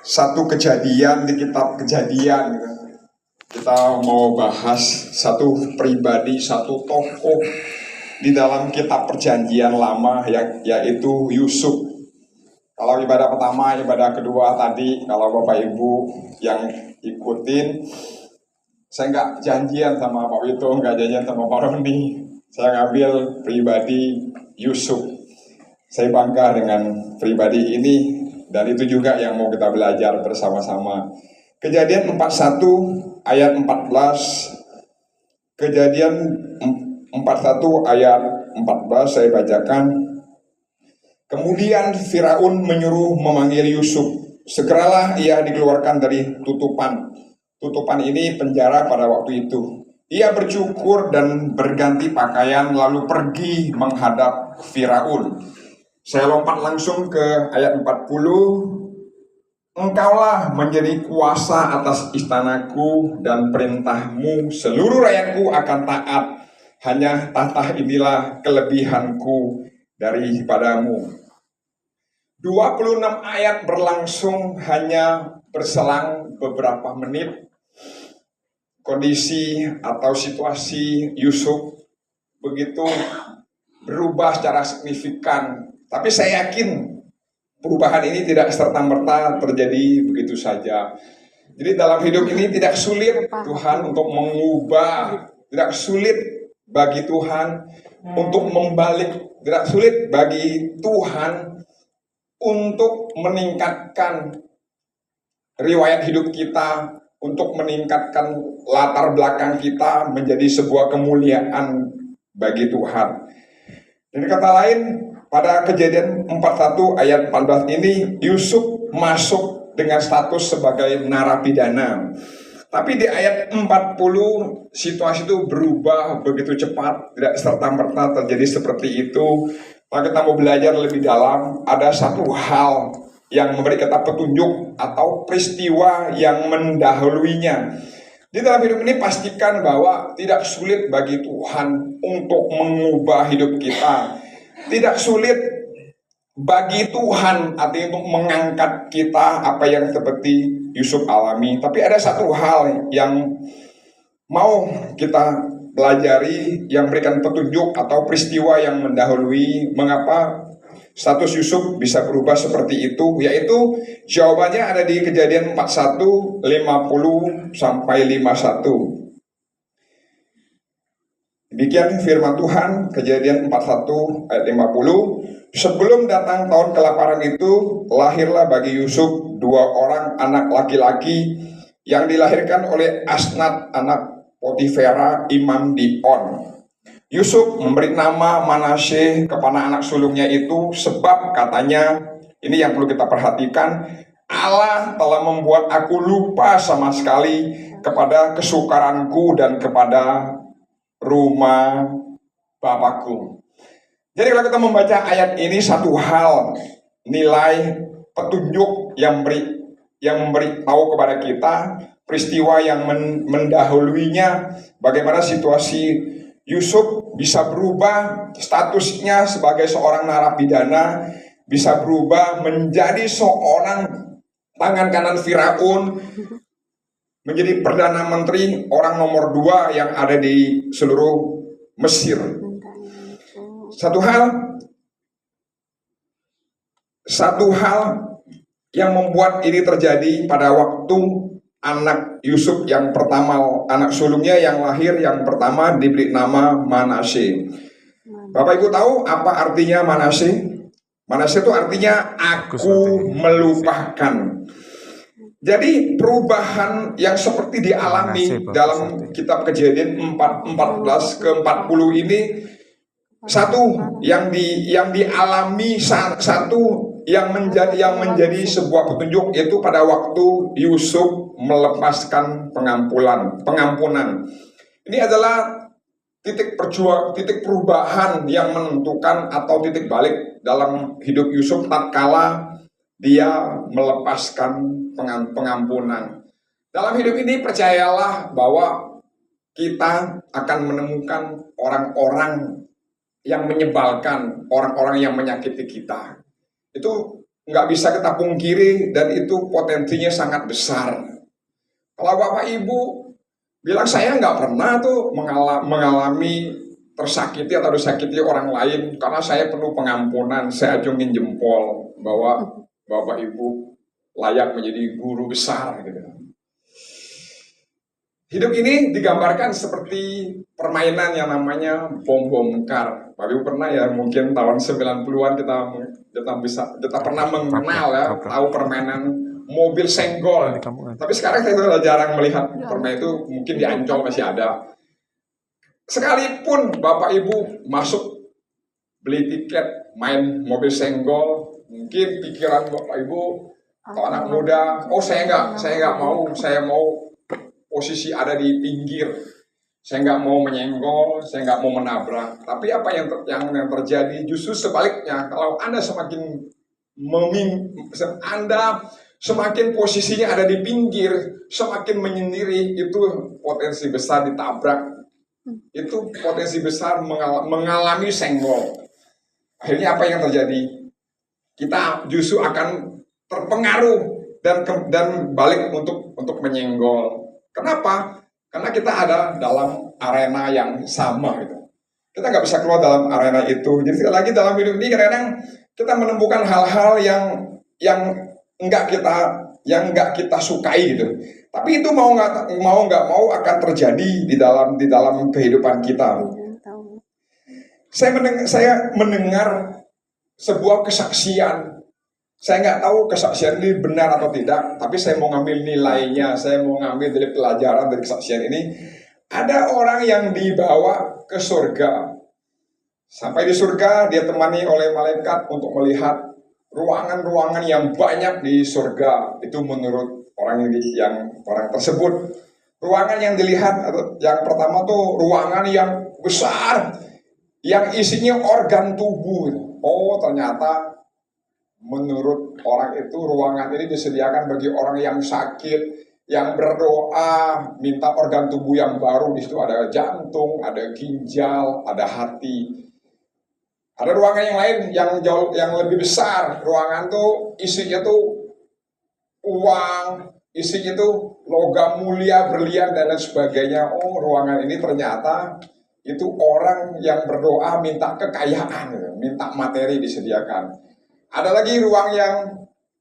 satu kejadian di kitab Kejadian. Kita mau bahas satu pribadi, satu tokoh di dalam kitab Perjanjian Lama, yaitu Yusuf. Kalau ibadah pertama, ibadah kedua tadi, kalau Bapak Ibu yang ikutin, saya nggak janjian sama Pak Wito, nggak janjian sama Pak Roni. Saya ngambil pribadi Yusuf. Saya bangga dengan pribadi ini, dan itu juga yang mau kita belajar bersama-sama. Kejadian 41 ayat 14. Kejadian 41 ayat 14 saya bacakan. Kemudian Firaun menyuruh memanggil Yusuf. Segeralah ia dikeluarkan dari tutupan. Tutupan ini penjara pada waktu itu. Ia bercukur dan berganti pakaian lalu pergi menghadap Firaun. Saya lompat langsung ke ayat 40. Engkaulah menjadi kuasa atas istanaku dan perintahmu seluruh rakyatku akan taat. Hanya tahta inilah kelebihanku daripadamu. 26 ayat berlangsung hanya berselang beberapa menit. Kondisi atau situasi Yusuf begitu berubah secara signifikan. Tapi saya yakin perubahan ini tidak serta-merta terjadi begitu saja. Jadi dalam hidup ini tidak sulit Tuhan untuk mengubah, tidak sulit bagi Tuhan untuk membalik, tidak sulit bagi Tuhan untuk meningkatkan riwayat hidup kita, untuk meningkatkan latar belakang kita menjadi sebuah kemuliaan bagi Tuhan. Jadi kata lain, pada Kejadian 41 ayat 14 ini, Yusuf masuk dengan status sebagai narapidana. Tapi di ayat 40, situasi itu berubah begitu cepat, tidak serta-merta terjadi seperti itu. Kalau kita mau belajar lebih dalam, ada satu hal yang memberi kita petunjuk atau peristiwa yang mendahuluinya. Di dalam hidup ini pastikan bahwa tidak sulit bagi Tuhan untuk mengubah hidup kita. Tidak sulit bagi Tuhan artinya untuk mengangkat kita apa yang seperti Yusuf alami. Tapi ada satu hal yang mau kita pelajari, yang memberikan petunjuk atau peristiwa yang mendahului mengapa status Yusuf bisa berubah seperti itu, yaitu jawabannya ada di Kejadian 41 50 sampai 51. Demikian firman Tuhan, Kejadian 41 ayat 50. Sebelum datang tahun kelaparan itu, lahirlah bagi Yusuf 2 orang anak laki-laki yang dilahirkan oleh Asnat anak Potifera imam di On. Yusuf memberi nama Manasye kepada anak sulungnya itu sebab katanya, ini yang perlu kita perhatikan, Allah telah membuat aku lupa sama sekali kepada kesukaranku dan kepada rumah Bapakku. Jadi kalau kita membaca ayat ini, satu hal nilai petunjuk yang memberi tahu kepada kita peristiwa yang mendahuluinya, bagaimana situasi Yusuf bisa berubah statusnya sebagai seorang narapidana, bisa berubah menjadi seorang tangan kanan Firaun, menjadi Perdana Menteri, orang nomor 2 yang ada di seluruh Mesir. Satu hal yang membuat ini terjadi pada waktu anak Yusuf yang pertama, anak sulungnya yang lahir yang pertama diberi nama Manasye. Bapak Ibu tahu apa artinya Manasye? Manasye itu artinya aku melupakan. Jadi perubahan yang seperti dialami dalam kitab Kejadian 14 ke 40 ini, satu yang dialami, satu yang menjadi sebuah petunjuk, yaitu pada waktu Yusuf melepaskan pengampunan. Ini adalah titik perubahan yang menentukan atau titik balik dalam hidup Yusuf tatkala dia melepaskan pengampunan. Dalam hidup ini percayalah bahwa kita akan menemukan orang-orang yang menyebalkan, orang-orang yang menyakiti kita. Itu nggak bisa kita pungkiri dan itu potensinya sangat besar. Kalau Bapak Ibu bilang saya nggak pernah tuh mengalami tersakiti atau disakiti orang lain karena saya penuh pengampunan, saya acungin jempol bahwa Bapak Ibu layak menjadi guru besar gitu. Hidup ini digambarkan seperti permainan yang namanya bom bongkar. Bapak Ibu pernah ya, mungkin tahun 90-an kita pernah mengenal ya, tahu permainan mobil senggol. Tapi sekarang saya sudah jarang melihat permainan itu, mungkin di Ancol masih ada. Sekalipun Bapak Ibu masuk beli tiket main mobil senggol, mungkin pikiran Bapak Ibu atau anak muda, oh saya nggak mau, saya mau posisi ada di pinggir, saya nggak mau menyenggol, saya nggak mau menabrak. Tapi apa yang terjadi justru sebaliknya. Kalau Anda semakin posisinya ada di pinggir, semakin menyendiri, itu potensi besar ditabrak. Itu potensi besar mengalami senggol. Akhirnya apa yang terjadi? Kita justru akan terpengaruh dan balik untuk menyenggol. Kenapa? Karena kita ada dalam arena yang sama gitu. Kita nggak bisa keluar dalam arena itu. Jadi sekali lagi dalam hidup ini kadang-kadang kita menemukan hal-hal yang nggak kita sukai gitu. Tapi itu mau nggak mau akan terjadi di dalam kehidupan kita. Saya mendengar sebuah kesaksian. Saya nggak tahu kesaksian ini benar atau tidak, tapi saya mau ngambil nilainya, saya mau ngambil dari pelajaran dari kesaksian ini. Ada orang yang dibawa ke surga. Sampai di surga, dia temani oleh malaikat untuk melihat ruangan-ruangan yang banyak di surga. Itu menurut orang tersebut. Ruangan yang dilihat, yang pertama tuh ruangan yang besar, yang isinya organ tubuh. Oh, ternyata menurut orang itu ruangan ini disediakan bagi orang yang sakit, yang berdoa, minta organ tubuh yang baru. Di situ ada jantung, ada ginjal, ada hati. Ada ruangan yang lain yang lebih besar. Ruangan tuh isinya tuh uang, isinya tuh logam mulia, berlian dan lain sebagainya. Oh, ruangan ini ternyata itu orang yang berdoa minta kekayaan, minta materi disediakan. Ada lagi ruang yang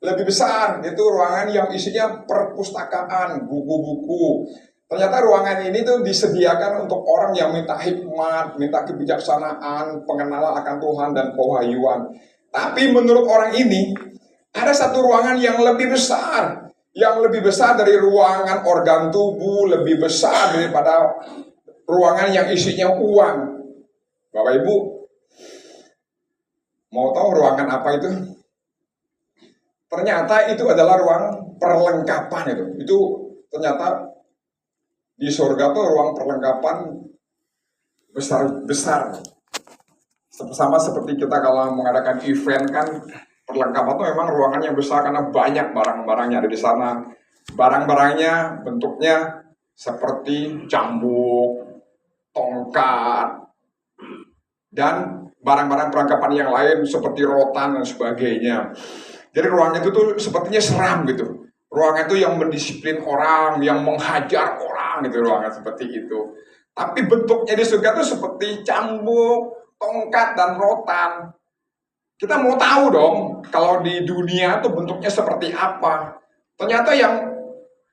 lebih besar, itu ruangan yang isinya perpustakaan, buku-buku. Ternyata ruangan ini tuh disediakan untuk orang yang minta hikmat, minta kebijaksanaan, pengenalan akan Tuhan dan pewahyuan. Tapi menurut orang ini, ada satu ruangan yang lebih besar. Yang lebih besar dari ruangan organ tubuh, lebih besar daripada ruangan yang isinya uang. Bapak Ibu, mau tahu ruangan apa itu? Ternyata itu adalah ruang perlengkapan itu. Itu ternyata di surga tuh ruang perlengkapan besar-besar. Sama seperti kita kalau mengadakan event kan, perlengkapan itu memang ruangannya besar karena banyak barang-barangnya ada di sana. Barang-barangnya bentuknya seperti cambuk, tongkat, dan barang-barang perlengkapan yang lain seperti rotan dan sebagainya. Jadi ruang itu tuh sepertinya seram gitu. Ruang itu yang mendisiplin orang, yang menghajar orang gitu, ruangan seperti itu. Tapi bentuknya di surga tuh seperti cambuk, tongkat, dan rotan. Kita mau tahu dong, kalau di dunia tuh bentuknya seperti apa. Ternyata yang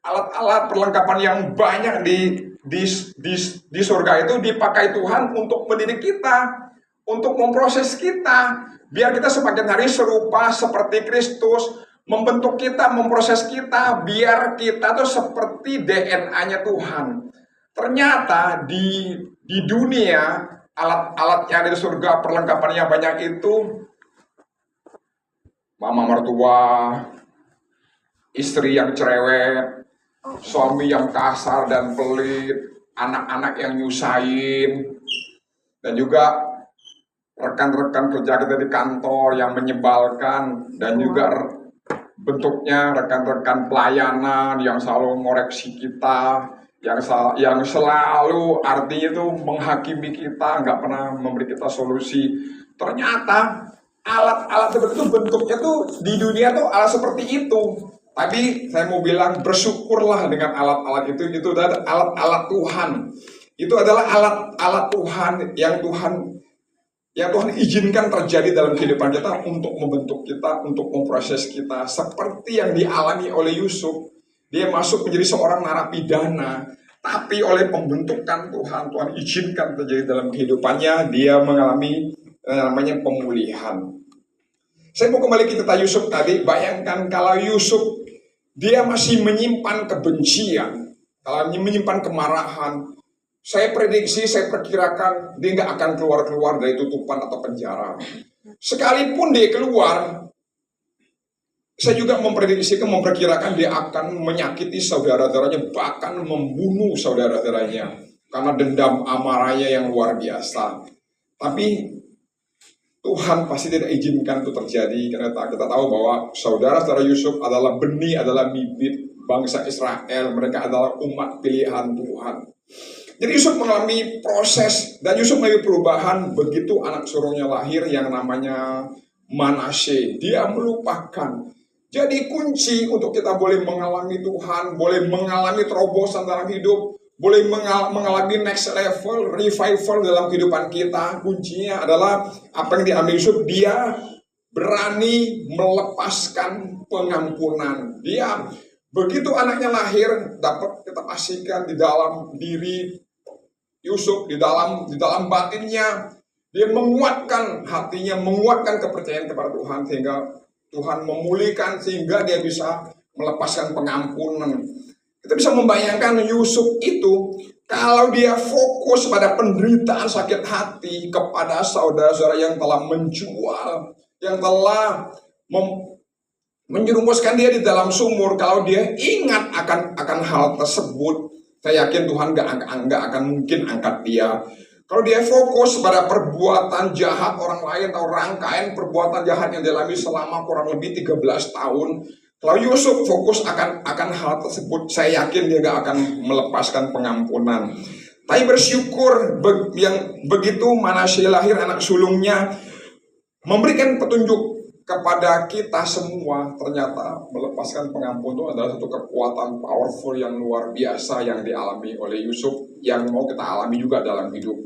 alat-alat perlengkapan yang banyak di surga itu dipakai Tuhan untuk mendidik kita, untuk memproses kita, biar kita semakin hari serupa seperti Kristus, membentuk kita, memproses kita, biar kita tuh seperti DNA-nya Tuhan. Ternyata di dunia alat-alat yang ada di surga, perlengkapan yang banyak itu, mama mertua, istri yang cerewet, suami yang kasar dan pelit, anak-anak yang nyusahin, dan juga rekan-rekan kerja kita di kantor yang menyebalkan, dan juga bentuknya rekan-rekan pelayanan yang selalu mengoreksi kita, yang selalu artinya itu menghakimi kita, nggak pernah memberi kita solusi. Ternyata alat-alat seperti itu bentuknya tuh di dunia tuh alat seperti itu. Tapi saya mau bilang bersyukurlah dengan alat-alat itu adalah alat-alat Tuhan. Itu adalah alat-alat Tuhan yang Tuhan izinkan terjadi dalam kehidupan kita untuk membentuk kita, untuk memproses kita. Seperti yang dialami oleh Yusuf, dia masuk menjadi seorang narapidana, tapi oleh pembentukan Tuhan, Tuhan izinkan terjadi dalam kehidupannya, dia mengalami namanya pemulihan. Saya mau kembali ke cerita Yusuf tadi. Bayangkan kalau Yusuf dia masih menyimpan kebencian, kalau menyimpan kemarahan, saya prediksi, saya perkirakan dia nggak akan keluar dari tutupan atau penjara. Sekalipun dia keluar, saya juga memperkirakan dia akan menyakiti saudara-saudaranya, bahkan membunuh saudara-saudaranya karena dendam amarahnya yang luar biasa. Tapi Tuhan pasti tidak izinkan itu terjadi, karena kita tahu bahwa saudara-saudara Yusuf adalah benih, adalah bibit bangsa Israel. Mereka adalah umat pilihan Tuhan. Jadi Yusuf mengalami proses, dan Yusuf mengalami perubahan begitu anak sulungnya lahir yang namanya Manasye. Dia melupakan. Jadi kunci untuk kita boleh mengalami Tuhan, boleh mengalami terobosan dalam hidup, boleh mengalami next level, revival dalam kehidupan kita, kuncinya adalah apa yang diambil Yusuf. Dia berani melepaskan pengampunan. Dia begitu anaknya lahir, dapat kita pastikan di dalam diri Yusuf, di dalam batinnya, dia menguatkan hatinya, menguatkan kepercayaan kepada Tuhan, sehingga Tuhan memulihkan, sehingga dia bisa melepaskan pengampunan. Kita bisa membayangkan Yusuf itu, kalau dia fokus pada penderitaan sakit hati kepada saudara-saudara yang telah menjual, yang telah menjerumuskan dia di dalam sumur. Kalau dia ingat akan hal tersebut, saya yakin Tuhan nggak akan mungkin angkat dia. Kalau dia fokus pada perbuatan jahat orang lain atau rangkaian perbuatan jahat yang dialami selama kurang lebih 13 tahun, kalau Yusuf fokus akan hal tersebut, saya yakin dia gak akan melepaskan pengampunan. Tapi bersyukur yang begitu Manasye lahir, anak sulungnya memberikan petunjuk kepada kita semua. Ternyata melepaskan pengampunan itu adalah satu kekuatan powerful yang luar biasa yang dialami oleh Yusuf, yang mau kita alami juga dalam hidup.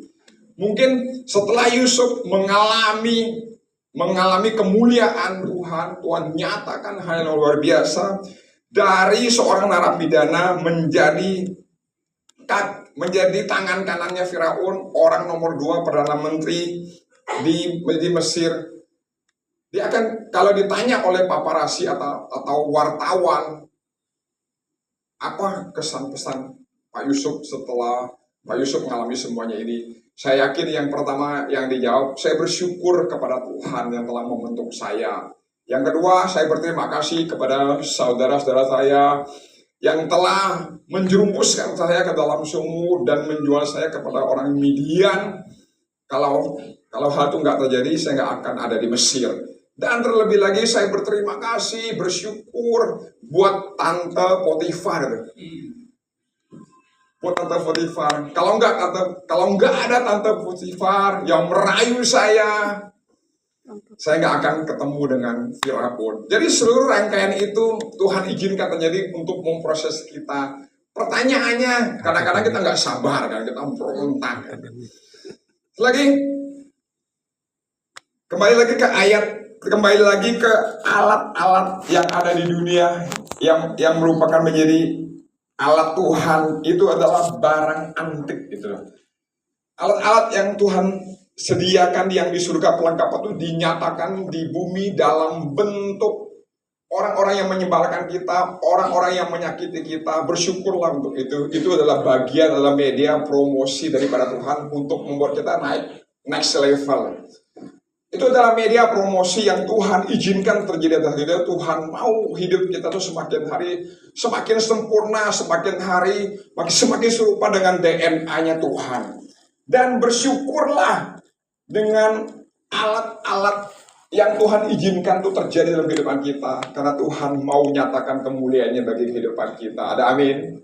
Mungkin setelah Yusuf mengalami kemuliaan Tuhan, Tuhan nyatakan hal yang luar biasa. Dari seorang narapidana menjadi tangan kanannya Firaun, orang nomor 2 Perdana Menteri di Mesir. Dia akan, kalau ditanya oleh paparazzi atau wartawan, apa kesan-pesan Pak Yusuf setelah Pak Yusuf mengalami semuanya ini? Saya yakin yang pertama yang dijawab, saya bersyukur kepada Tuhan yang telah membentuk saya. Yang kedua, saya berterima kasih kepada saudara-saudara saya yang telah menjerumuskan saya ke dalam sumur dan menjual saya kepada orang Midian. Kalau hal itu nggak terjadi, saya nggak akan ada di Mesir. Dan terlebih lagi saya berterima kasih, bersyukur buat Tante Potifar. Buat Tante Potifar. Kalau nggak ada Tante Potifar yang merayu saya nggak akan ketemu dengan Firaun. Jadi seluruh rangkaian itu Tuhan izinkan terjadi untuk memproses kita. Pertanyaannya, kadang-kadang kita nggak sabar kan, kita berontak. Lagi, kembali lagi ke alat-alat yang ada di dunia yang merupakan menjadi alat Tuhan. Itu adalah barang antik gitu. Alat-alat yang Tuhan sediakan yang di surga pelengkap itu dinyatakan di bumi dalam bentuk orang-orang yang menyebalkan kita, orang-orang yang menyakiti kita. Bersyukurlah untuk itu. Itu adalah bagian dalam media promosi daripada Tuhan untuk membuat kita naik next level. Itu adalah media promosi yang Tuhan izinkan terjadi atas kita. Tuhan mau hidup kita tuh semakin hari semakin sempurna, semakin hari semakin serupa dengan DNA-nya Tuhan. Dan bersyukurlah dengan alat-alat yang Tuhan izinkan itu terjadi dalam kehidupan kita, karena Tuhan mau nyatakan kemuliaannya bagi kehidupan kita. Ada amin.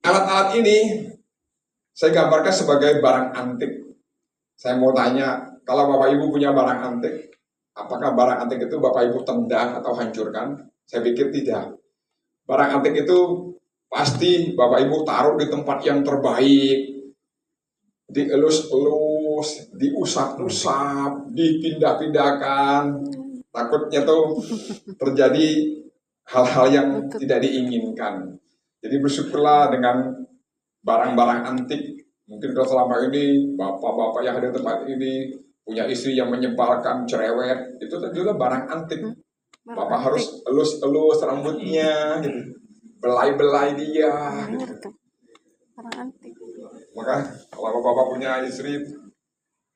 Alat-alat ini saya gambarkan sebagai barang antik. Saya mau tanya, Kalau Bapak Ibu punya barang antik, apakah barang antik itu Bapak Ibu tendang atau hancurkan? Saya pikir tidak. Barang antik itu pasti Bapak Ibu taruh di tempat yang terbaik, dielus-elus, diusap-usap, dipindah-pindahkan. Takutnya tuh terjadi hal-hal yang tidak diinginkan. Jadi bersyukurlah dengan barang-barang antik. Mungkin kalau selama ini bapak-bapak yang ada di tempat ini punya istri yang menyebalkan, cerewet, itu juga barang antik. Bapak harus elus-elus rambutnya, gitu. Belai-belai dia. Gitu. Maka kalau bapak punya istri,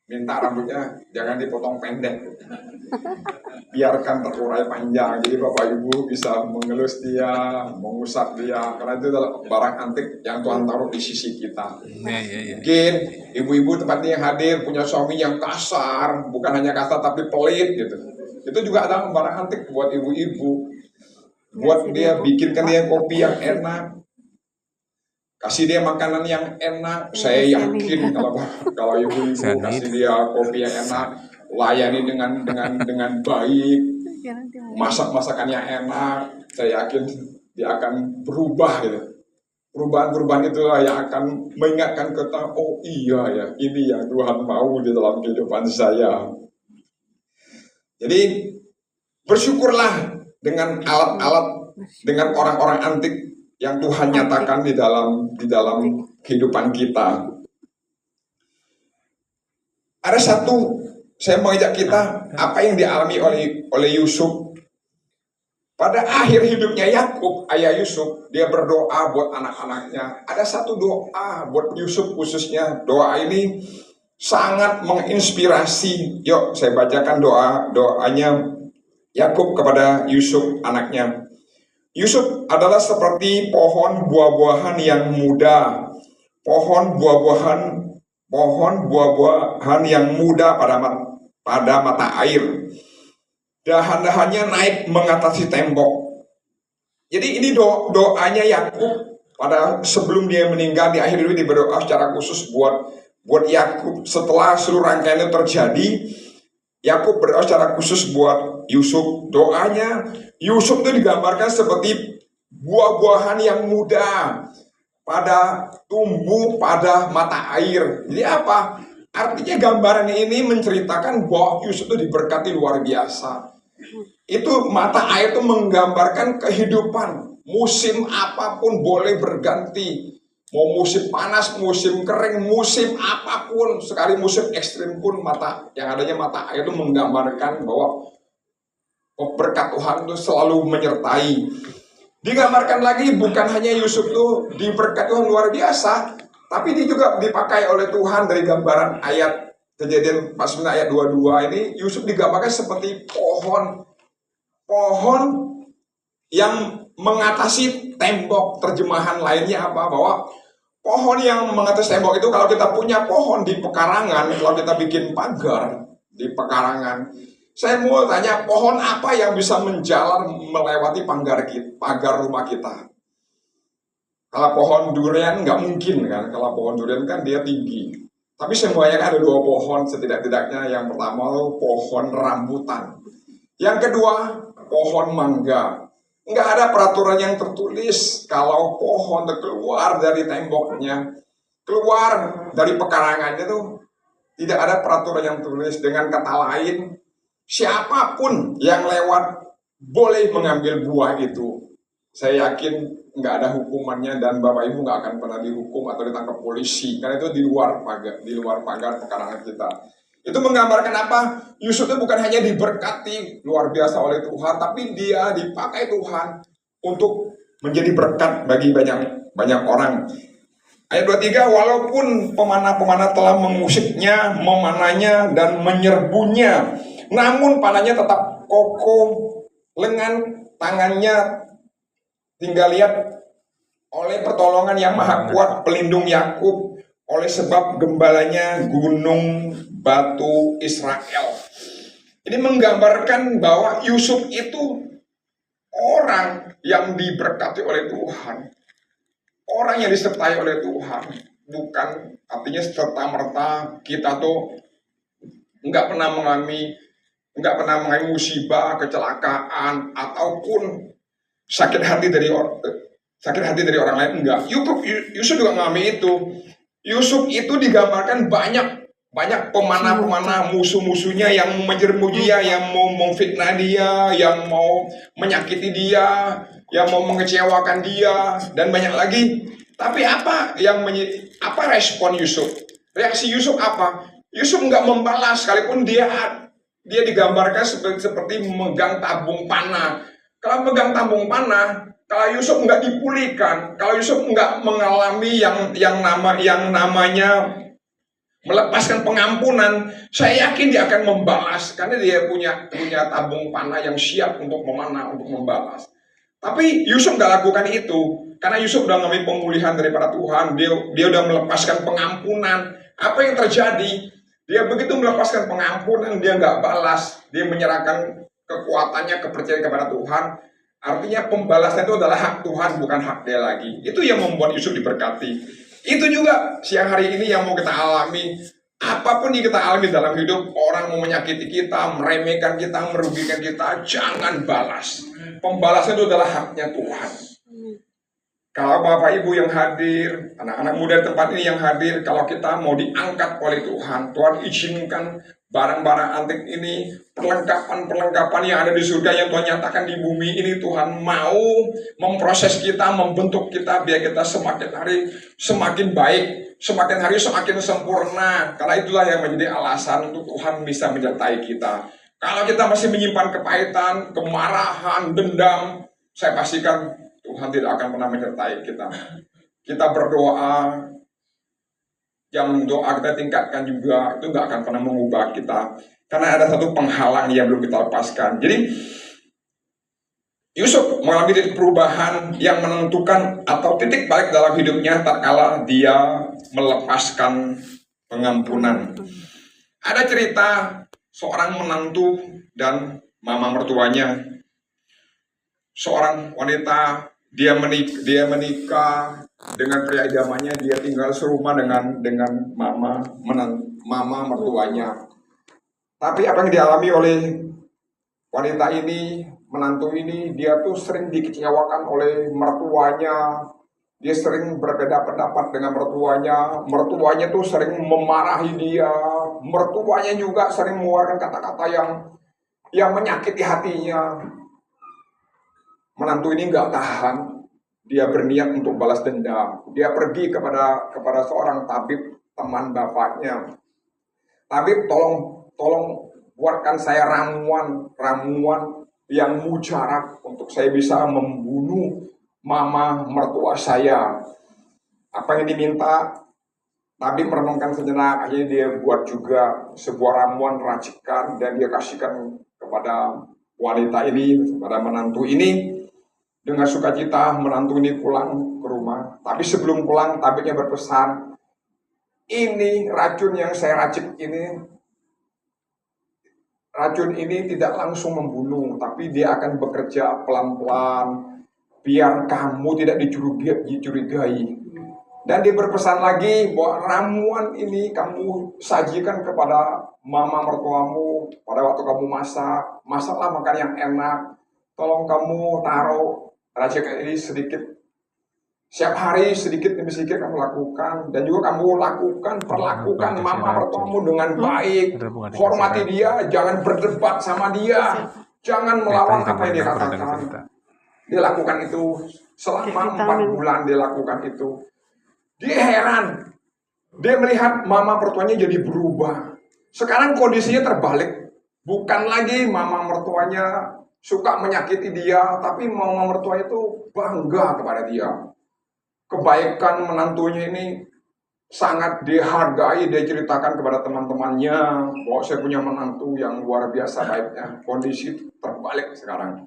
minta rambutnya jangan dipotong pendek, biarkan terurai panjang. Jadi Bapak Ibu bisa mengelus dia, mengusap dia, karena itu adalah barang antik yang Tuhan taruh di sisi kita. Mungkin ibu-ibu tempatnya yang hadir punya suami yang kasar, bukan hanya kasar tapi pelit gitu. Itu juga adalah barang antik buat ibu-ibu. Buat dia, bikinkan dia kopi yang enak, kasih dia makanan yang enak. Saya yakin kalau ibu-ibu kasih dia kopi yang enak, layani dengan baik, masakannya enak, saya yakin dia akan berubah gitu. Perubahan-perubahan itulah yang akan mengingatkan kita, oh iya ya, ini yang Tuhan mau di dalam kehidupan saya. Jadi bersyukurlah dengan alat-alat, dengan orang-orang antik yang Tuhan nyatakan di dalam kehidupan kita. Ada satu, saya mengajak kita, apa yang dialami oleh Yusuf. Pada akhir hidupnya Yakub, ayah Yusuf, dia berdoa buat anak-anaknya. Ada satu doa buat Yusuf khususnya. Doa ini sangat menginspirasi. Yuk, saya bacakan doanya Yakub kepada Yusuf anaknya. Yusuf adalah seperti pohon buah-buahan yang muda, pohon buah-buahan yang muda pada mata air. Dahan-dahannya naik mengatasi tembok. Jadi ini doanya Yakub pada sebelum dia meninggal di akhir hidup, dia berdoa secara khusus buat Yakub. Setelah seluruh rangkaian itu terjadi, Yakub berdoa secara khusus buat Yusuf. Doanya Yusuf itu digambarkan seperti buah-buahan yang muda pada tumbuh pada mata air. Jadi apa? Artinya gambaran ini menceritakan bahwa Yusuf itu diberkati luar biasa. Itu mata air itu menggambarkan kehidupan. Musim apapun boleh berganti. Mau musim panas, musim kering, musim apapun, sekali musim ekstrim pun yang adanya mata air itu menggambarkan bahwa berkat Tuhan itu selalu menyertai. Digambarkan lagi bukan hanya Yusuf itu diberkati Tuhan luar biasa, tapi dia juga dipakai oleh Tuhan dari gambaran ayat Kejadian 49 ayat 22 ini. Yusuf digambarkan seperti pohon yang mengatasi tembok. Terjemahan lainnya apa? Bahwa pohon yang mengatasi tembok itu, kalau kita punya pohon di pekarangan, kalau kita bikin pagar di pekarangan, saya mau tanya, pohon apa yang bisa menjalar melewati pagar rumah kita? Kalau pohon durian nggak mungkin kan, kalau pohon durian kan dia tinggi. Tapi semuanya kan ada dua pohon setidak-tidaknya. Yang pertama pohon rambutan, yang kedua pohon mangga. Nggak ada peraturan yang tertulis kalau pohon keluar dari temboknya, keluar dari pekarangannya tuh tidak ada peraturan yang tertulis. Dengan kata lain, siapapun yang lewat boleh mengambil buah itu. Saya yakin nggak ada hukumannya, dan Bapak Ibu nggak akan pernah dihukum atau ditangkap polisi, karena itu di luar pagar pekarangan kita. Itu menggambarkan apa? Yusuf itu bukan hanya diberkati luar biasa oleh Tuhan, tapi dia dipakai Tuhan untuk menjadi berkat bagi banyak orang. Ayat 23, walaupun pemanah-pemanah telah mengusiknya, memanahnya, dan menyerbunya, namun panahnya tetap kokoh, lengan tangannya tinggal lihat oleh pertolongan yang maha kuat pelindung Yakub, oleh sebab gembalanya gunung batu Israel. Ini menggambarkan bahwa Yusuf itu orang yang diberkati oleh Tuhan, orang yang disertai oleh Tuhan. Bukan artinya serta-merta kita tuh nggak pernah mengalami musibah, kecelakaan, ataupun sakit hati dari orang lain, enggak. Yusuf juga mengalami itu. Yusuf itu digambarkan banyak pemanah-pemanah musuh-musuhnya yang menjermu dia, yang mau memfitnah dia, yang mau menyakiti dia, yang mau mengecewakan dia, dan banyak lagi. Tapi apa respon Yusuf? Reaksi Yusuf apa? Yusuf nggak membalas, sekalipun dia digambarkan seperti memegang tabung panah. Kalau megang tabung panah, kalau Yusuf nggak dipulihkan, kalau Yusuf nggak mengalami yang namanya melepaskan pengampunan, saya yakin dia akan membalas karena dia punya tabung panah yang siap untuk memanah, untuk membalas. Tapi Yusuf nggak lakukan itu karena Yusuf udah ngambil pemulihan daripada Tuhan. Dia udah melepaskan pengampunan. Apa yang terjadi? Dia begitu melepaskan pengampunan, dia nggak balas, dia menyerahkan kekuatannya, kepercayaan kepada Tuhan. Artinya pembalasan itu adalah hak Tuhan, bukan hak dia lagi. Itu yang membuat Yusuf diberkati. Itu juga siang hari ini yang mau kita alami. Apapun yang kita alami dalam hidup, orang mau menyakiti kita, meremehkan kita, merugikan kita, jangan balas. Pembalasan itu adalah haknya Tuhan. Kalau Bapak Ibu yang hadir, anak-anak muda di tempat ini yang hadir, kalau kita mau diangkat oleh Tuhan, Tuhan izinkan barang-barang antik ini, perlengkapan yang ada di surga yang Tuhan nyatakan di bumi ini, Tuhan mau memproses kita, membentuk kita, biar kita semakin hari semakin baik, semakin hari semakin sempurna. Karena itulah yang menjadi alasan untuk Tuhan bisa menyertai kita. Kalau kita masih menyimpan kepahitan, kemarahan, dendam, saya pastikan Tuhan tidak akan pernah menyertai kita. Kita berdoa, yang doa kita tingkatkan juga, itu nggak akan pernah mengubah kita. Karena ada satu penghalang yang belum kita lepaskan. Jadi, Yusuf mengalami titik perubahan yang menentukan atau titik balik dalam hidupnya tatkala dia melepaskan pengampunan. Ada cerita seorang menantu dan mama mertuanya. Seorang wanita, dia menikah dengan pria idamannya, dia tinggal serumah dengan mama mertuanya. Tapi apa yang dialami oleh wanita ini, menantu ini, dia tuh sering dikecewakan oleh mertuanya. Dia sering berbeda pendapat dengan mertuanya. Mertuanya tuh sering memarahi dia. Mertuanya juga sering mengeluarkan kata-kata yang menyakiti hatinya. Menantu ini nggak tahan, dia berniat untuk balas dendam. Dia pergi kepada seorang tabib, teman bapaknya. Tabib, tolong buatkan saya ramuan yang mujarab untuk saya bisa membunuh mama mertua saya. Apa yang diminta? Tabib merenungkan sejenak, akhirnya dia buat juga sebuah ramuan racikan dan dia kasihkan kepada wanita ini, kepada menantu ini. Dengan sukacita menantu ini pulang ke rumah. Tapi sebelum pulang, tabibnya berpesan, ini racun yang saya racik ini, racun ini tidak langsung membunuh, tapi dia akan bekerja pelan-pelan, biar kamu tidak dicurigai. Dan dia berpesan lagi bahwa ramuan ini kamu sajikan kepada mama mertuamu pada waktu kamu masaklah makan yang enak. Tolong kamu taruh racikan ini sedikit, setiap hari sedikit demi sedikit kamu lakukan, dan juga kamu perlakukan mama mertuamu dengan baik, hormati dia, jangan berdebat sama dia, jangan melawan apa yang dia katakan. Dia lakukan itu selama 4 bulan, dia lakukan itu. Dia heran, dia melihat mama mertuanya jadi berubah. Sekarang kondisinya terbalik, bukan lagi mama mertuanya suka menyakiti dia, tapi mama mertua itu bangga kepada dia. Kebaikan menantunya ini sangat dihargai, dia ceritakan kepada teman-temannya bahwa saya punya menantu yang luar biasa baiknya. Kondisi terbalik sekarang.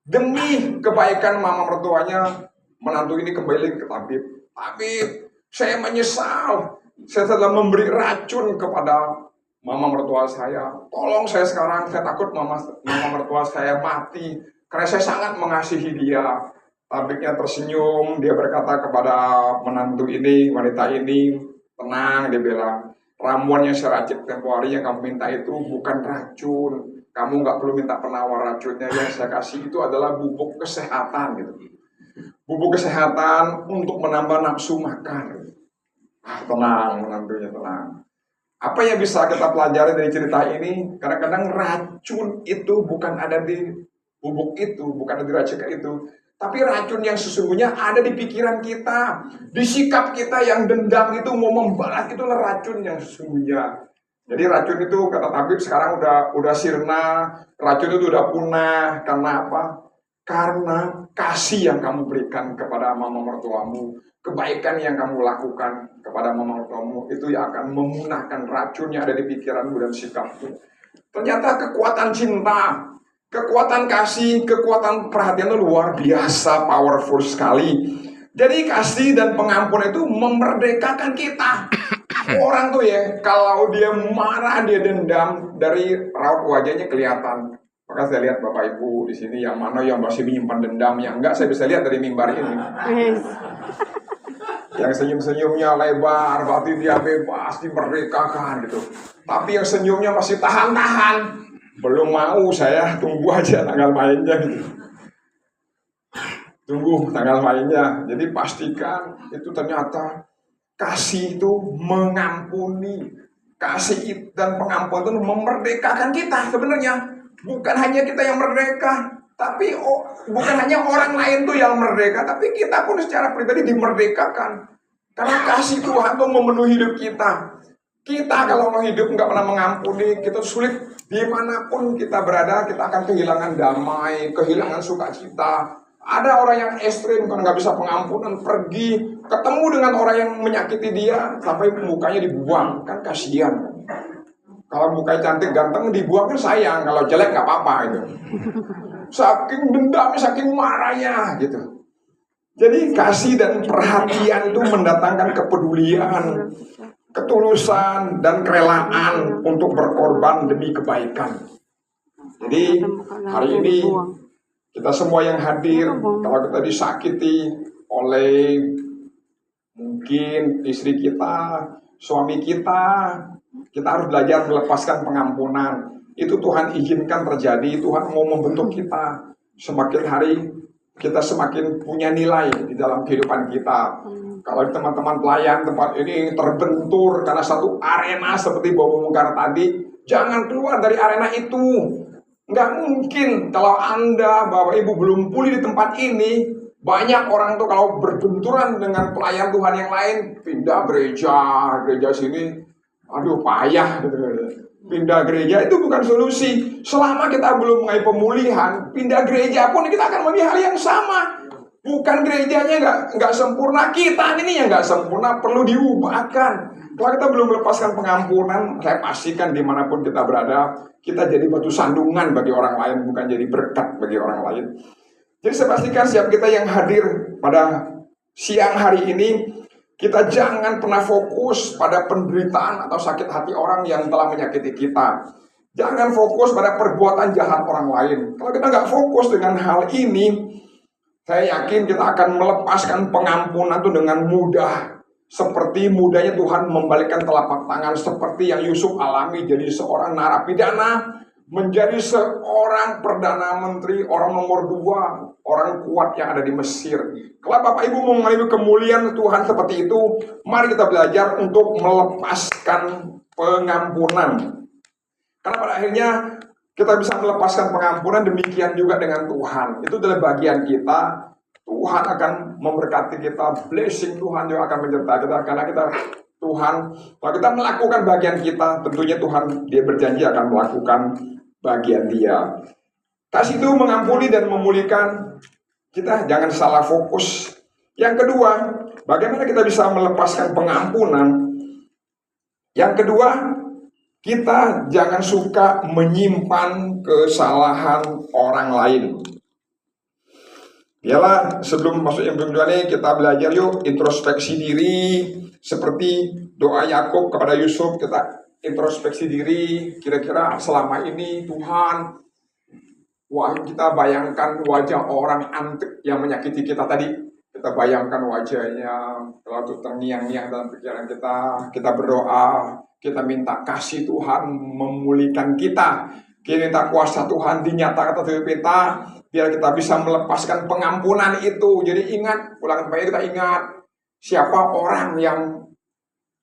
Demi kebaikan mama mertuanya, menantu ini kembali ke tabib. Tabib, saya menyesal, saya telah memberi racun kepada mama mertua saya. Tolong saya sekarang, saya takut mama mertua saya mati. Karena saya sangat mengasihi dia. Tabibnya tersenyum, dia berkata kepada menantu ini, wanita ini, tenang, dia bilang, ramuan yang saya racik tempo hari yang kamu minta itu bukan racun. Kamu nggak perlu minta penawar racunnya, yang saya kasih itu adalah bubuk kesehatan gitu. Bubuk kesehatan untuk menambah nafsu makan. Tenang, menantunya tenang. Apa yang bisa kita pelajari dari cerita ini? Kadang-kadang racun itu bukan ada di bubuk itu, bukan ada di racun itu. Tapi racun yang sesungguhnya ada di pikiran kita. Di sikap kita yang dendam itu mau membalas, itulah racun yang sesungguhnya. Jadi racun itu kata tabib sekarang udah sirna, racun itu udah punah. Karena apa? Karena kasih yang kamu berikan kepada mama mertuamu, kebaikan yang kamu lakukan kepada mama mertuamu, itu yang akan memunahkan racun yang ada di pikiranmu dan sikapmu. Ternyata kekuatan cinta, kekuatan kasih, kekuatan perhatian itu luar biasa, powerful sekali. Jadi kasih dan pengampunan itu memerdekakan kita. Orang tuh ya, kalau dia marah, dia dendam, dari raut wajahnya kelihatan. Maka saya lihat Bapak Ibu di sini yang mana yang masih menyimpan dendam, yang enggak saya bisa lihat dari mimbar ini. Yang senyum-senyumnya lebar, berarti dia bebas, dimerdekakan gitu. Tapi yang senyumnya masih tahan-tahan, belum mau, saya tunggu aja tanggal mainnya gitu. Tunggu tanggal mainnya. Jadi pastikan itu ternyata kasih itu mengampuni. Kasih dan pengampunan itu memerdekakan kita sebenarnya. Bukan hanya kita yang merdeka, tapi bukan hanya orang lain tuh yang merdeka, tapi kita pun secara pribadi dimerdekakan. Karena kasih Tuhan tuh memenuhi hidup kita. Kita kalau mau hidup nggak pernah mengampuni, kita sulit. Dimanapun kita berada, kita akan kehilangan damai, kehilangan sukacita. Ada orang yang ekstrim karena nggak bisa pengampunan, pergi ketemu dengan orang yang menyakiti dia sampai mukanya dibuang, kan kasihan. Kalau mukanya cantik ganteng dibuang kan sayang, kalau jelek nggak apa-apa itu. Saking dendamnya, saking marahnya gitu. Jadi kasih dan perhatian itu mendatangkan kepedulian, ketulusan dan kerelaan untuk berkorban demi kebaikan. Jadi hari ini kita semua yang hadir, kalau kita disakiti oleh mungkin istri kita, suami kita harus belajar melepaskan pengampunan. Itu Tuhan izinkan terjadi, Tuhan mau membentuk kita. Semakin hari kita semakin punya nilai di dalam kehidupan kita. Kalau teman-teman pelayan tempat ini terbentur karena satu arena seperti Bobo Mungkar tadi, jangan keluar dari arena itu. Nggak mungkin kalau Anda, Bapak Ibu belum pulih di tempat ini. Banyak orang tuh kalau berbenturan dengan pelayan Tuhan yang lain, pindah gereja sini, aduh payah gitu. Pindah gereja itu bukan solusi. Selama kita belum mengalami pemulihan, pindah gereja pun kita akan memilih hal yang sama. Bukan gerejanya nggak sempurna, kita ini yang nggak sempurna, perlu diubahkan. Kalau kita belum melepaskan pengampunan, saya pastikan dimanapun kita berada, kita jadi batu sandungan bagi orang lain, bukan jadi berkat bagi orang lain. Jadi saya pastikan siap kita yang hadir pada siang hari ini, kita jangan pernah fokus pada penderitaan atau sakit hati orang yang telah menyakiti kita. Jangan fokus pada perbuatan jahat orang lain. Kalau kita nggak fokus dengan hal ini, saya yakin kita akan melepaskan pengampunan itu dengan mudah. Seperti mudahnya Tuhan membalikkan telapak tangan, seperti yang Yusuf alami jadi seorang narapidana, menjadi seorang perdana menteri, orang nomor 2, orang kuat yang ada di Mesir. Kalau Bapak Ibu mau mengalami kemuliaan Tuhan seperti itu, mari kita belajar untuk melepaskan pengampunan. Karena pada akhirnya kita bisa melepaskan pengampunan, demikian juga dengan Tuhan. Itu adalah bagian kita. Tuhan akan memberkati kita, blessing Tuhan juga akan menyertai kita. Karena Tuhan, kalau kita melakukan bagian kita, tentunya Tuhan dia berjanji akan melakukan bagian dia. Kasih itu mengampuni dan memulihkan. Kita jangan salah fokus. Yang kedua, bagaimana kita bisa melepaskan pengampunan? Yang kedua, kita jangan suka menyimpan kesalahan orang lain. Yalah, sebelum masuk yang kedua ini, kita belajar yuk introspeksi diri. Seperti doa Yakub kepada Yusuf, kita introspeksi diri. Kira-kira selama ini Tuhan, kita bayangkan wajah orang antik yang menyakiti kita tadi. kita bayangkan wajahnya, lalu terngiang-ngiang dalam pikiran kita berdoa, kita minta kasih Tuhan memulihkan kita minta kuasa Tuhan dinyatakan atas hidup kita, biar kita bisa melepaskan pengampunan itu. Jadi ingat, ulangan baik kita ingat, siapa orang yang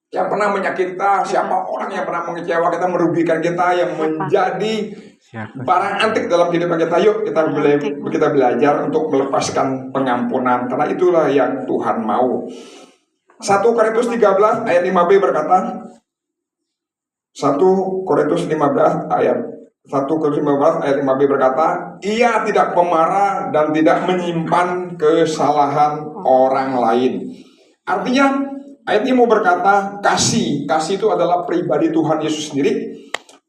pernah menyakiti kita, siapa orang yang pernah mengecewa kita, merugikan kita, yang menjadi barang antik dalam kehidupan kita. Yuk kita belajar untuk melepaskan pengampunan, karena itulah yang Tuhan mau. 1 Korintus 13 ayat 5b berkata, 1 Korintus 15 ayat 5b berkata, ia tidak pemarah dan tidak menyimpan kesalahan orang lain. Artinya ayat ini mau berkata kasih itu adalah pribadi Tuhan Yesus sendiri.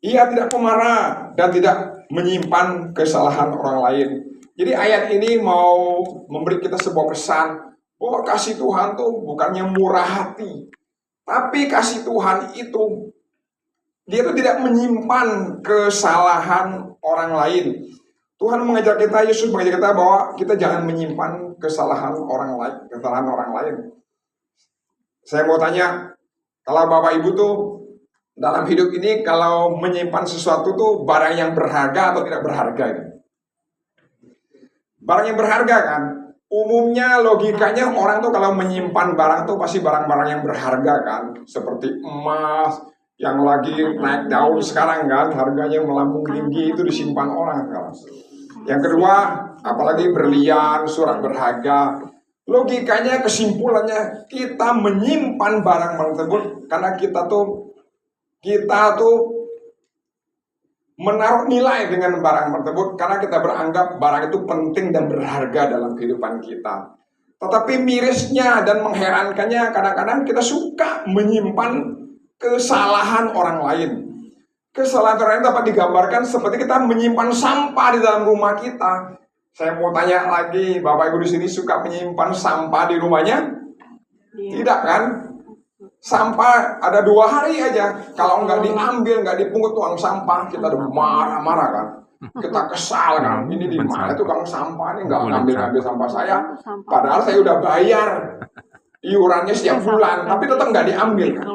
Ia tidak pemarah dan tidak menyimpan kesalahan orang lain. Jadi ayat ini mau memberi kita sebuah pesan bahwa kasih Tuhan tuh bukannya murah hati, tapi kasih Tuhan itu dia itu tidak menyimpan kesalahan orang lain. Tuhan mengajar kita, Yesus mengajar kita bahwa kita jangan menyimpan kesalahan orang lain. Saya mau tanya, kalau Bapak Ibu tuh dalam hidup ini kalau menyimpan sesuatu tuh barang yang berharga atau tidak berharga? Barang yang berharga kan? Umumnya logikanya orang tuh kalau menyimpan barang tuh pasti barang-barang yang berharga kan? Seperti emas yang lagi naik daun sekarang kan, harganya melambung tinggi, itu disimpan orang sekarang. Yang kedua, apalagi berlian, surat berharga. Logikanya, kesimpulannya, kita menyimpan barang tersebut karena kita tuh menaruh nilai dengan barang tersebut karena kita beranggap barang itu penting dan berharga dalam kehidupan kita. Tetapi mirisnya dan mengherankannya, kadang-kadang kita suka menyimpan kesalahan orang lain. Kesalahan orang lain dapat digambarkan seperti kita menyimpan sampah di dalam rumah kita. Saya mau tanya lagi, Bapak Ibu di sini suka menyimpan sampah di rumahnya? Tidak kan? Sampah ada 2 hari aja. Kalau nggak diambil, nggak dipungut uang sampah, kita udah marah-marah kan? Kita kesal kan? Ini di mana tuh tukang sampah ini nggak ngambil sampah saya? Padahal saya udah bayar iurannya setiap bulan, tapi tetap nggak diambil kan?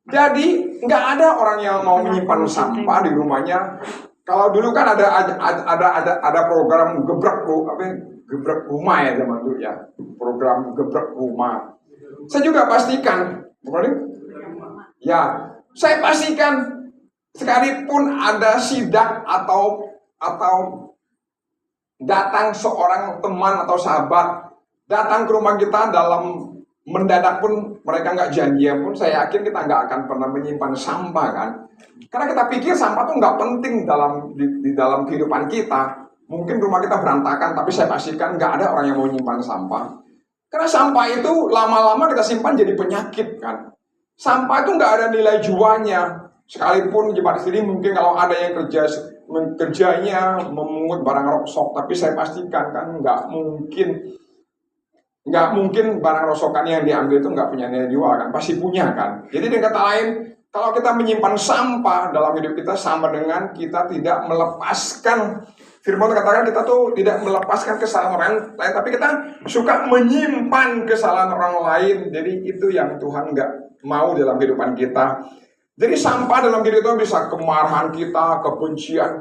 Jadi nggak ada orang yang mau menyimpan sampah di rumahnya. Kalau dulu kan ada program gebrek rumah ya zaman dulu ya, program gebrek rumah. Saya juga pastikan, ya saya pastikan sekalipun ada sidak atau datang seorang teman atau sahabat datang ke rumah kita dalam mendadak pun mereka nggak janjian pun, saya yakin kita nggak akan pernah menyimpan sampah kan? Karena kita pikir sampah tuh nggak penting di dalam kehidupan kita. Mungkin rumah kita berantakan, tapi saya pastikan nggak ada orang yang mau menyimpan sampah. Karena sampah itu lama-lama kita simpan jadi penyakit kan? Sampah itu nggak ada nilai jualnya. Sekalipun jemaat sini mungkin kalau ada yang kerjanya memungut barang rongsok, tapi saya pastikan kan nggak mungkin barang rongsokan yang diambil itu nggak punya nilai jual kan, pasti punya kan. Jadi dengan kata lain, kalau kita menyimpan sampah dalam hidup kita sama dengan kita tidak melepaskan. Firman katakan kita tuh tidak melepaskan kesalahan orang lain, tapi kita suka menyimpan kesalahan orang lain. Jadi itu yang Tuhan nggak mau dalam kehidupan kita. Jadi sampah dalam kehidupan kita bisa kemarahan kita, kebencian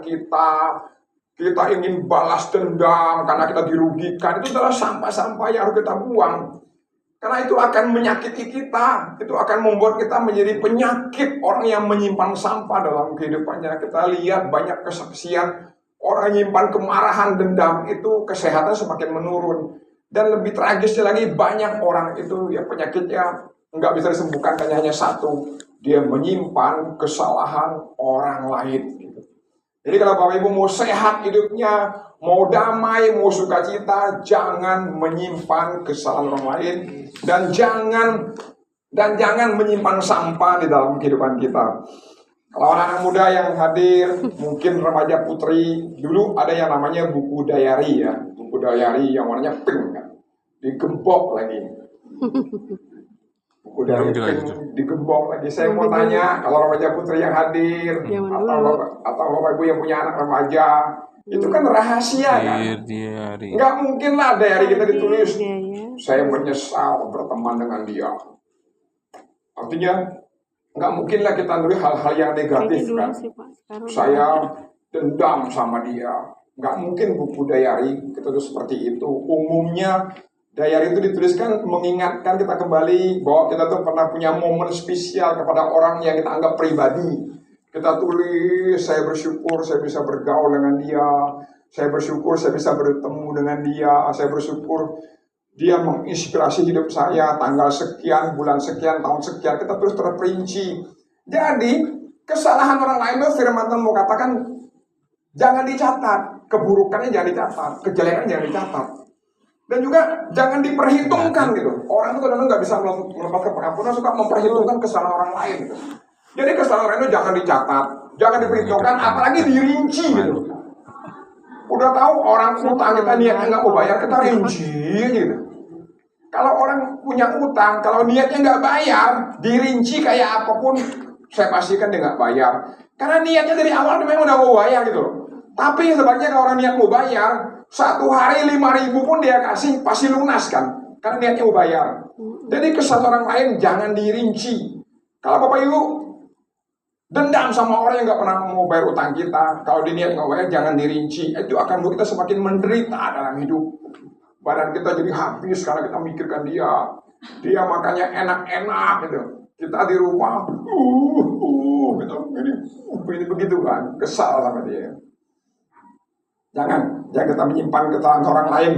kita ingin balas dendam karena kita dirugikan. Itu adalah sampah-sampah yang harus kita buang. Karena itu akan menyakiti kita. Itu akan membuat kita menjadi penyakit. Orang yang menyimpan sampah dalam kehidupannya. Kita lihat banyak kesaksian. Orang yang menyimpan kemarahan, dendam, itu kesehatan semakin menurun. Dan lebih tragisnya lagi, banyak orang itu ya penyakitnya nggak bisa disembuhkan hanya satu. Dia menyimpan kesalahan orang lain. Jadi kalau Bapak Ibu mau sehat hidupnya, mau damai, mau sukacita, jangan menyimpan kesalahan orang lain dan jangan menyimpan sampah di dalam kehidupan kita. Kalau anak-anak muda yang hadir, mungkin remaja putri, dulu ada yang namanya buku diary ya, buku diary yang warnanya pink kan, digembok lagi. Udah digembok lagi. Saya mau tanya, kalau remaja putri yang hadir atau Bapak Ibu yang punya anak remaja, Itu kan rahasia kan. Nggak mungkin lah diary kita ditulis, saya menyesal berteman dengan dia. Artinya nggak mungkin lah kita nulis hal-hal yang negatif kan. Saya dendam sama dia. Nggak mungkin buku diary kita tulis seperti itu. Umumnya diary itu dituliskan mengingatkan kita kembali bahwa kita tuh pernah punya momen spesial kepada orang yang kita anggap pribadi. Kita tulis, saya bersyukur saya bisa bergaul dengan dia, saya bersyukur saya bisa bertemu dengan dia, saya bersyukur dia menginspirasi hidup saya tanggal sekian, bulan sekian, tahun sekian. Kita terus terperinci. Jadi kesalahan orang lain itu firman Tuhan mau katakan jangan dicatat, keburukannya jangan dicatat, kejelekan jangan dicatat. Dan juga jangan diperhitungkan gitu. Orang itu kadang-kadang nggak bisa melepaskan pengampunan, suka memperhitungkan kesalahan orang lain gitu. Jadi kesalahan orang itu jangan dicatat, jangan diperhitungkan, apalagi dirinci gitu. Udah tahu orang utang kita niatnya nggak mau bayar, kita rinci gitu. Kalau orang punya utang, kalau niatnya nggak bayar, dirinci kayak apapun, saya pastikan dia nggak bayar. Karena niatnya dari awal memang udah mau bayar gitu loh. Tapi sebaliknya kalau orang niat mau bayar, 1 hari 5.000 pun dia kasih, pasti lunas kan. Karena niatnya mau bayar. Jadi kesalahan orang lain jangan dirinci. Kalau Bapak Ibu dendam sama orang yang nggak pernah mau bayar utang kita, kalau dia niat nggak bayar jangan dirinci. Itu akan membuat kita semakin menderita dalam hidup. Badan kita jadi habis karena kita mikirkan dia. Dia makannya enak-enak gitu. Kita di rumah, gitu, ini begitu kan, kesal sama dia. Jangan kita menyimpan kesalahan orang lain.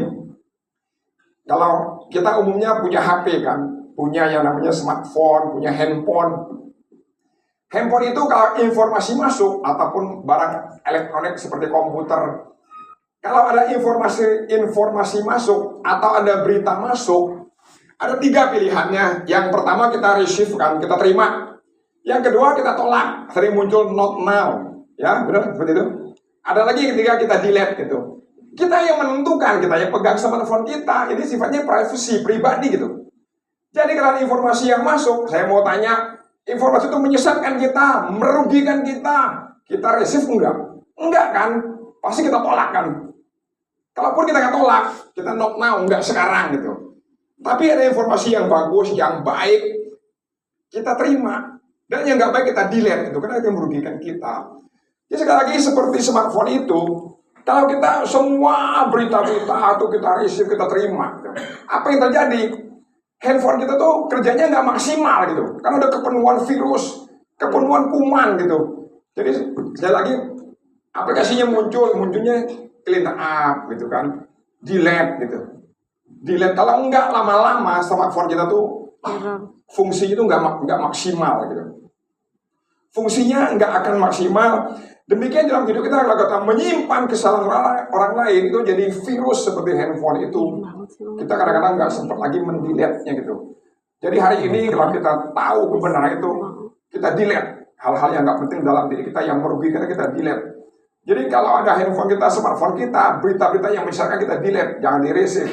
Kalau kita umumnya punya HP kan, punya yang namanya smartphone, punya handphone. Handphone itu kalau informasi masuk ataupun barang elektronik seperti komputer, kalau ada informasi masuk atau ada berita masuk, ada 3 pilihannya. Yang pertama kita receive kan, kita terima. Yang kedua kita tolak, sering muncul not now, ya benar seperti itu. Ada lagi yang ketiga kita delete gitu. Kita yang menentukan, kita yang pegang smartphone kita, ini sifatnya privacy, pribadi gitu. Jadi kalau informasi yang masuk, saya mau tanya, informasi itu menyesatkan kita, merugikan kita receive enggak? Enggak kan? Pasti kita tolak kan? Kalaupun kita nggak tolak, kita not now, enggak sekarang gitu. Tapi ada informasi yang bagus, yang baik, kita terima. Dan yang nggak baik kita delete, itu karena itu merugikan kita. Jadi sekali lagi seperti smartphone itu, kalau kita semua berita-berita itu kita receive, kita terima, gitu. Apa yang terjadi? Handphone kita tuh kerjanya nggak maksimal gitu, karena ada kepenuhan virus, kepenuhan kuman gitu. Jadi sekali lagi aplikasinya munculnya clean up gitu kan, delete gitu. Delete kalau enggak lama-lama smartphone kita tuh fungsinya itu enggak maksimal gitu. Fungsinya enggak akan maksimal. Demikian dalam hidup kita kalau kita menyimpan kesalahan orang lain itu jadi virus seperti handphone itu. Kita kadang-kadang enggak sempat lagi mendelete-nya gitu. Jadi hari ini kalau kita tahu kebenaran itu, kita delete hal-hal yang enggak penting dalam diri kita yang merugikan kita delete. Jadi kalau ada handphone kita, smartphone kita, berita-berita yang misalkan kita delete, jangan di-receive.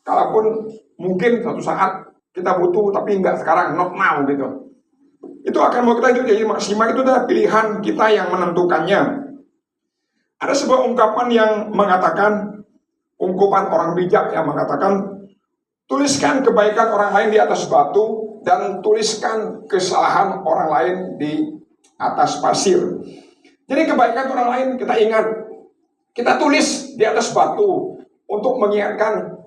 Kalaupun mungkin suatu saat kita butuh, tapi enggak sekarang, not now gitu. Itu akan membuat kita hidup jadi maksimal, itu adalah pilihan kita yang menentukannya. Ada sebuah ungkapan yang mengatakan, ungkapan orang bijak yang mengatakan, tuliskan kebaikan orang lain di atas batu, dan tuliskan kesalahan orang lain di atas pasir. Jadi kebaikan orang lain kita ingat, kita tulis di atas batu untuk mengingatkan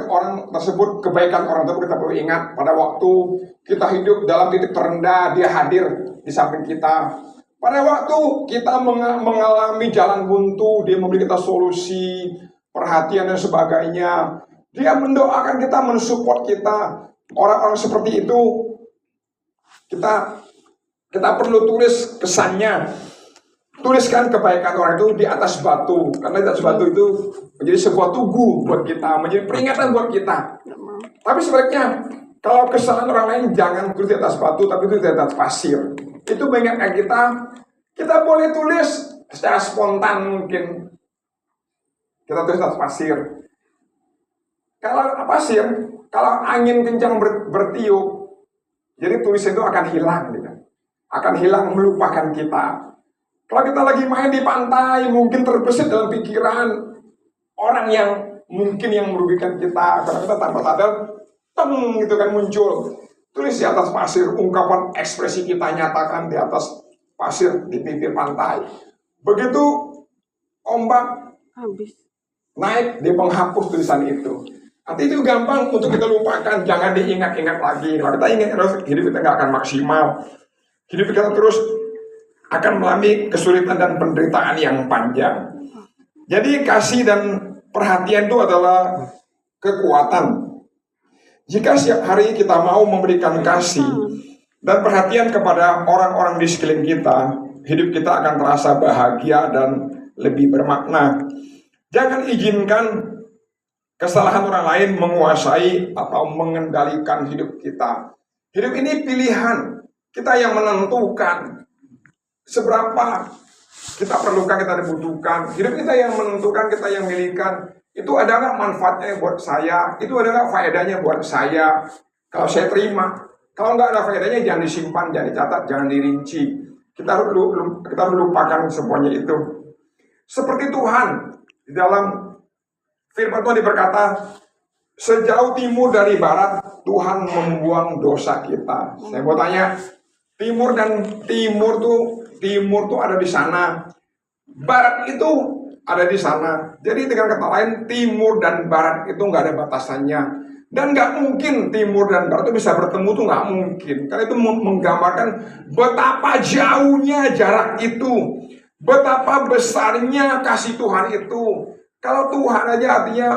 orang tersebut, kebaikan orang tersebut kita perlu ingat. Pada waktu kita hidup dalam titik terendah, dia hadir di samping kita. Pada waktu kita mengalami jalan buntu, dia memberi kita solusi, perhatian dan sebagainya. Dia mendoakan kita, mensupport kita. Orang-orang seperti itu kita perlu tulis kesannya. Tuliskan kebaikan orang itu di atas batu, karena di atas batu itu menjadi sebuah tugu buat kita, menjadi peringatan buat kita. Tapi sebaliknya, kalau kesalahan orang lain jangan tulis di atas batu, tapi tulis di atas pasir. Itu mengingatkan kita boleh tulis secara spontan mungkin. Kita tulis di atas pasir. Kalau pasir, kalau angin kencang bertiup, jadi tulisan itu akan hilang, gitu. Akan hilang, melupakan kita. Kalau kita lagi main di pantai, mungkin terbesit dalam pikiran orang yang mungkin yang merugikan kita. Karena kita tanpa sadar, teng gitu kan muncul. Tulis di atas pasir, ungkapan ekspresi kita nyatakan di atas pasir di pinggir pantai. Begitu ombak naik, dia menghapus tulisan itu. Nanti itu gampang untuk kita lupakan, jangan diingat-ingat lagi. Kalau kita ingat terus, hidup kita nggak akan maksimal. Hidup kita terus akan mengalami kesulitan dan penderitaan yang panjang. Jadi kasih dan perhatian itu adalah kekuatan. Jika setiap hari kita mau memberikan kasih dan perhatian kepada orang-orang di sekeliling kita, hidup kita akan terasa bahagia dan lebih bermakna. Jangan izinkan kesalahan orang lain menguasai atau mengendalikan hidup kita. Hidup ini pilihan, kita yang menentukan seberapa kita perlukan, kita dibutuhkan. Hidup kita yang menentukan, kita yang milikan. Itu ada nggak manfaatnya buat saya? Itu ada nggak faedahnya buat saya? Kalau saya terima. Kalau nggak ada faedahnya, jangan disimpan, jangan dicatat, jangan dirinci. Kita harus lupakan semuanya itu. Seperti Tuhan di dalam firman Tuhan berkata, sejauh timur dari barat Tuhan membuang dosa kita. Saya mau tanya, timur tuh ada di sana, barat itu ada di sana. Jadi dengan kata lain, timur dan barat itu nggak ada batasannya. Dan nggak mungkin timur dan barat itu bisa bertemu, tuh nggak mungkin. Karena itu menggambarkan betapa jauhnya jarak itu, betapa besarnya kasih Tuhan itu. Kalau Tuhan aja artinya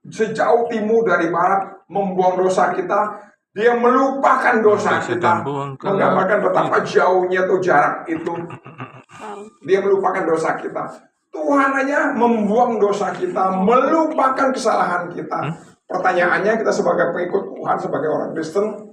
sejauh timur dari barat membuang dosa kita, dia melupakan dosa kita, menggambarkan betapa jauhnya tuh jarak itu. Dia melupakan dosa kita. Tuhan aja membuang dosa kita, melupakan kesalahan kita. Pertanyaannya, kita sebagai pengikut Tuhan, sebagai orang Kristen,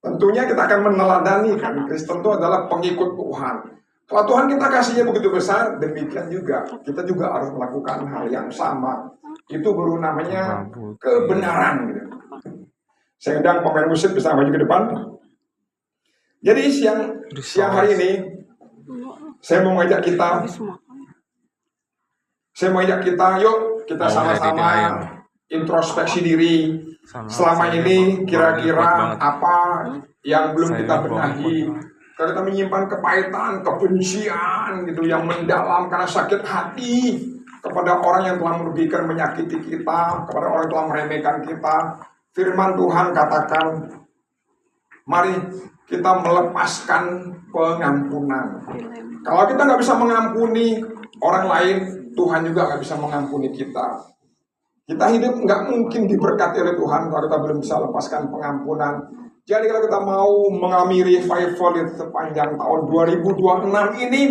tentunya kita akan meneladani kan, Kristen itu adalah pengikut Tuhan. Kalau Tuhan kita kasihnya begitu besar, demikian juga kita juga harus melakukan hal yang sama. Itu baru namanya kebenaran. Gitu. Saya undang pemain musik bisa maju ke depan. Jadi siang hari ini, saya mau ngajak kita, yuk kita sama-sama introspeksi diri. Selama ini kira-kira apa yang belum kita benahi? Kalau kita menyimpan kepahitan, kebencian gitu yang mendalam karena sakit hati kepada orang yang telah merugikan, menyakiti kita, kepada orang yang telah meremehkan kita. Firman Tuhan katakan, mari kita melepaskan pengampunan. Kalau kita nggak bisa mengampuni orang lain, Tuhan juga nggak bisa mengampuni kita. Kita hidup nggak mungkin diberkati oleh Tuhan kalau kita belum bisa lepaskan pengampunan. Jadi kalau kita mau mengalami revival di sepanjang tahun 2026 ini,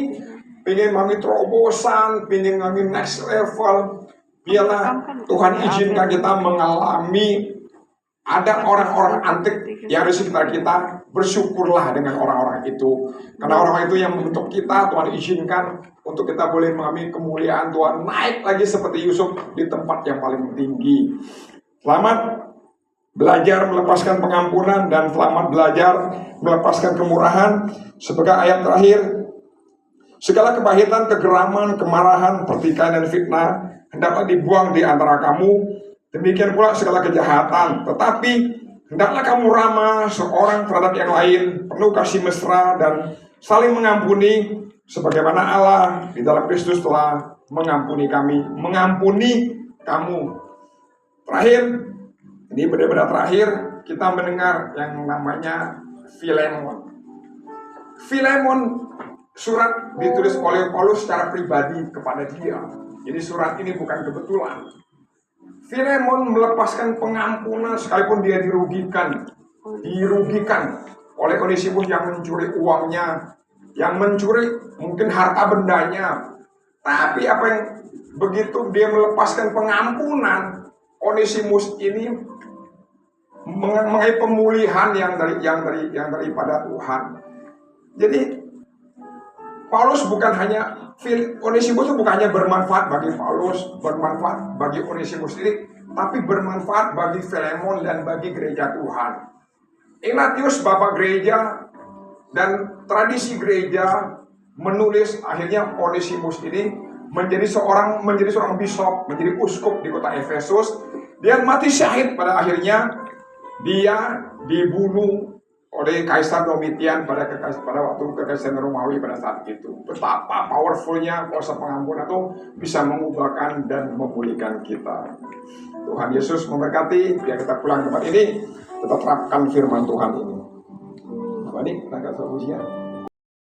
pengen mengalami terobosan, pengen mengalami next level, biarlah Tuhan izinkan kita mengalami ada orang-orang antik yang ada di sekitar kita. Bersyukurlah dengan orang-orang itu, karena orang itu yang membentuk kita. Tuhan izinkan untuk kita boleh mengalami kemuliaan Tuhan, naik lagi seperti Yusuf di tempat yang paling tinggi. Selamat belajar melepaskan pengampunan dan selamat belajar melepaskan kemurahan. Sebagai ayat terakhir, segala kepahitan, kegeraman, kemarahan, pertikaian dan fitnah hendaklah dibuang di antara kamu. Demikian pula segala kejahatan. Tetapi hendaklah kamu ramah seorang terhadap yang lain, penuh kasih mesra dan saling mengampuni, sebagaimana Allah di dalam Kristus telah mengampuni kami, mengampuni kamu. Terakhir, ini benar-benar terakhir, kita mendengar yang namanya Filemon. Filemon, surat ditulis oleh Paulus secara pribadi kepada dia. Jadi surat ini bukan kebetulan. Filemon melepaskan pengampunan sekalipun dia dirugikan oleh Onesimus yang mencuri uangnya, yang mencuri mungkin harta bendanya. Tapi apa yang begitu dia melepaskan pengampunan, Onesimus ini mengenai pemulihan yang daripada Tuhan. Jadi Paulus bukan hanya Onesimus itu bukan hanya bermanfaat bagi Paulus, bermanfaat bagi Onesimus ini, tapi bermanfaat bagi Filemon dan bagi gereja Tuhan. Ignatius, bapak gereja dan tradisi gereja menulis, akhirnya Onesimus ini menjadi seorang bishop, menjadi uskup di kota Efesus. Dia mati syahid pada akhirnya. Dia dibunuh oleh Kaisar Domitian pada waktu kekaisaran Romawi pada saat itu. Betapa powerfulnya kuasa pengampunan itu bisa mengubahkan dan memulihkan kita. Tuhan Yesus memberkati. Biar kita pulang ke tempat ini, kita terapkan firman Tuhan ini. Baik, kita kasih ujian.